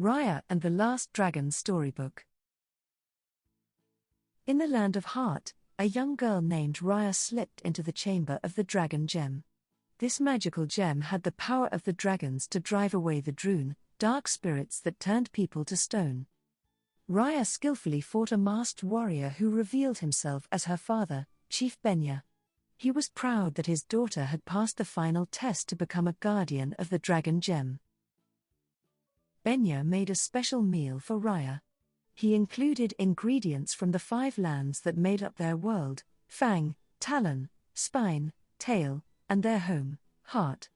Raya and the Last Dragon Storybook. In the Land of Heart, a young girl named Raya slipped into the chamber of the dragon gem. This magical gem had the power of the dragons to drive away the Droon, dark spirits that turned people to stone. Raya skillfully fought a masked warrior who revealed himself as her father, Chief EmmGia. He was proud that his daughter had passed the final test to become a guardian of the dragon gem. EmmGia made a special meal for Raya. He included ingredients from the 5 lands that made up their world: Fang, Talon, Spine, Tail, and their home, Heart.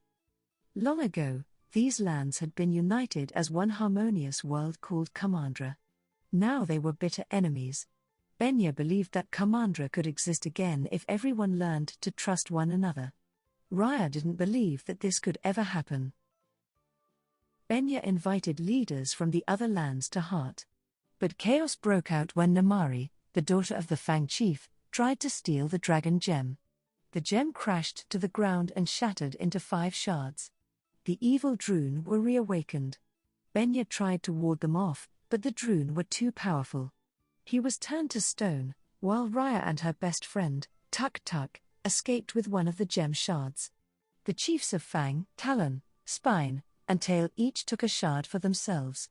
Long ago, these lands had been united as one harmonious world called Kumandra. Now they were bitter enemies. EmmGia believed that Kumandra could exist again if everyone learned to trust one another. Raya didn't believe that this could ever happen. EmmGia invited leaders from the other lands to Heart. But chaos broke out when Namari, the daughter of the Fang chief, tried to steal the dragon gem. The gem crashed to the ground and shattered into 5 shards. The evil Droon were reawakened. EmmGia tried to ward them off, but the Droon were too powerful. He was turned to stone, while Raya and her best friend, Tuk Tuk, escaped with one of the gem shards. The chiefs of Fang, Talon, Spine, and Tail each took a shard for themselves.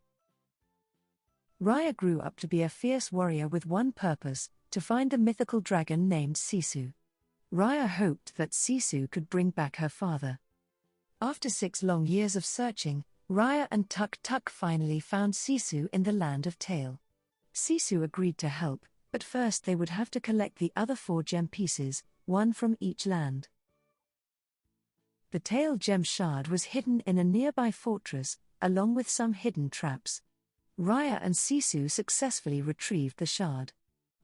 Raya grew up to be a fierce warrior with one purpose: to find the mythical dragon named Sisu. Raya hoped that Sisu could bring back her father. After 6 long years of searching, Raya and Tuk Tuk finally found Sisu in the land of Tail. Sisu agreed to help, but first they would have to collect the other 4 gem pieces, one from each land. The Tail gem shard was hidden in a nearby fortress, along with some hidden traps. Raya and Sisu successfully retrieved the shard.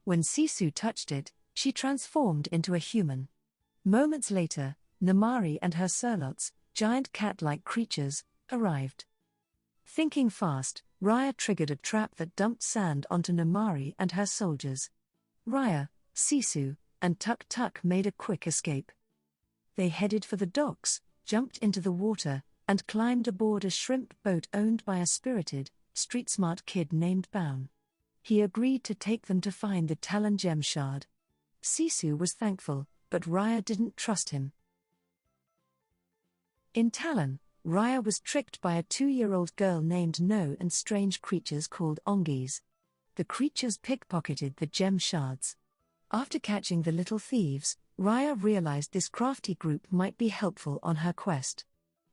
When Sisu touched it, she transformed into a human. Moments later, Namari and her Surlots, giant cat-like creatures, arrived. Thinking fast, Raya triggered a trap that dumped sand onto Namari and her soldiers. Raya, Sisu, and Tuk Tuk made a quick escape. They headed for the docks, jumped into the water, and climbed aboard a shrimp boat owned by a spirited, street-smart kid named Baun. He agreed to take them to find the Talon gem shard. Sisu was thankful, but Raya didn't trust him. In Talon, Raya was tricked by a 2-year-old girl named No and strange creatures called Ongies. The creatures pickpocketed the gem shards. After catching the little thieves, Raya realized this crafty group might be helpful on her quest.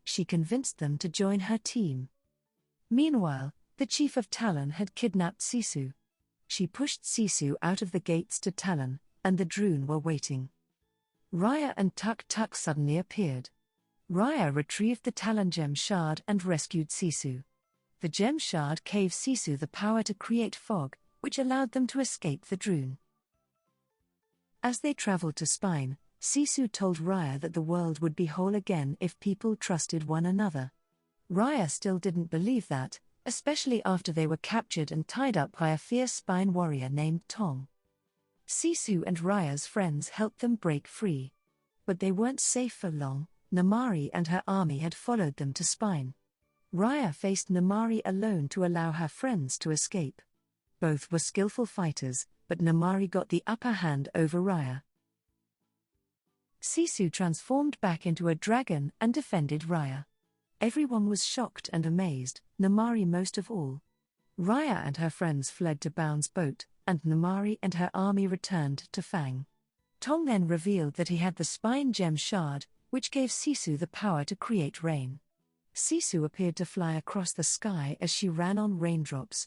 She convinced them to join her team. Meanwhile, the chief of Talon had kidnapped Sisu. She pushed Sisu out of the gates to Talon, and the Droon were waiting. Raya and Tuk Tuk suddenly appeared. Raya retrieved the Talon gem shard and rescued Sisu. The gem shard gave Sisu the power to create fog, which allowed them to escape the Droon. As they traveled to Spine, Sisu told Raya that the world would be whole again if people trusted one another. Raya still didn't believe that, especially after they were captured and tied up by a fierce Spine warrior named Tong. Sisu and Raya's friends helped them break free. But they weren't safe for long. Namari and her army had followed them to Spine. Raya faced Namari alone to allow her friends to escape. Both were skillful fighters, but Namari got the upper hand over Raya. Sisu transformed back into a dragon and defended Raya. Everyone was shocked and amazed, Namari most of all. Raya and her friends fled to Baun's boat, and Namari and her army returned to Fang. Tong then revealed that he had the Spine gem shard, which gave Sisu the power to create rain. Sisu appeared to fly across the sky as she ran on raindrops.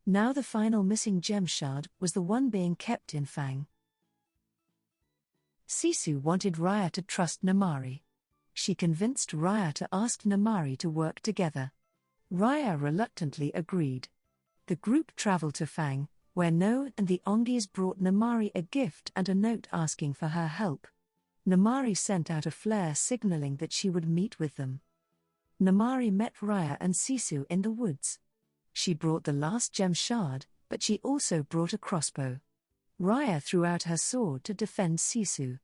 Now the final missing gem shard was the one being kept in Fang. Sisu wanted Raya to trust Namari. She convinced Raya to ask Namari to work together. Raya reluctantly agreed. The group traveled to Fang, where No and the Ongies brought Namari a gift and a note asking for her help. Namari sent out a flare signaling that she would meet with them. Namari met Raya and Sisu in the woods. She brought the last gem shard, but she also brought a crossbow. Raya threw out her sword to defend Sisu.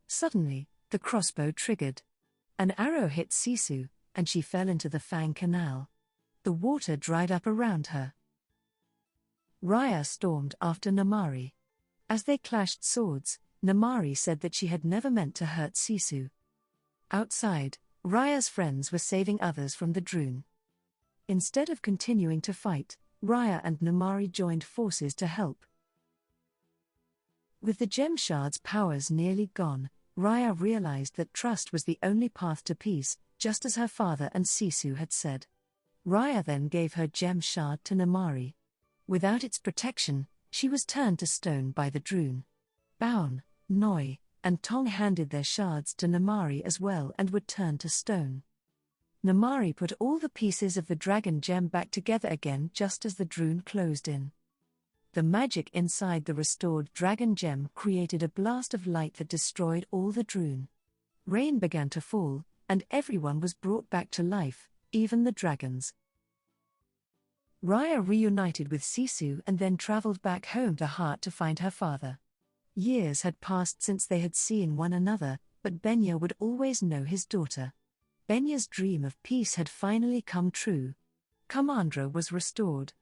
Suddenly, the crossbow triggered. An arrow hit Sisu, and she fell into the Fang Canal. the water dried up around her. Raya stormed after Namari. As they clashed swords, Namari said that she had never meant to hurt Sisu. Outside, Raya's friends were saving others from the Droon. Instead of continuing to fight, Raya and Namari joined forces to help. With the gem shard's powers nearly gone, Raya realized that trust was the only path to peace, just as her father and Sisu had said. Raya then gave her gem shard to Namari. Without its protection, she was turned to stone by the Droon. Baun, Noi, and Tong handed their shards to Namari as well and would turn to stone. Namari put all the pieces of the dragon gem back together again just as the Droon closed in. The magic inside the restored dragon gem created a blast of light that destroyed all the Droon. Rain began to fall, and everyone was brought back to life, even the dragons. Raya reunited with Sisu and then traveled back home to Heart to find her father. Years had passed since they had seen one another, but Benya would always know his daughter. Benya's dream of peace had finally come true. Kumandra was restored.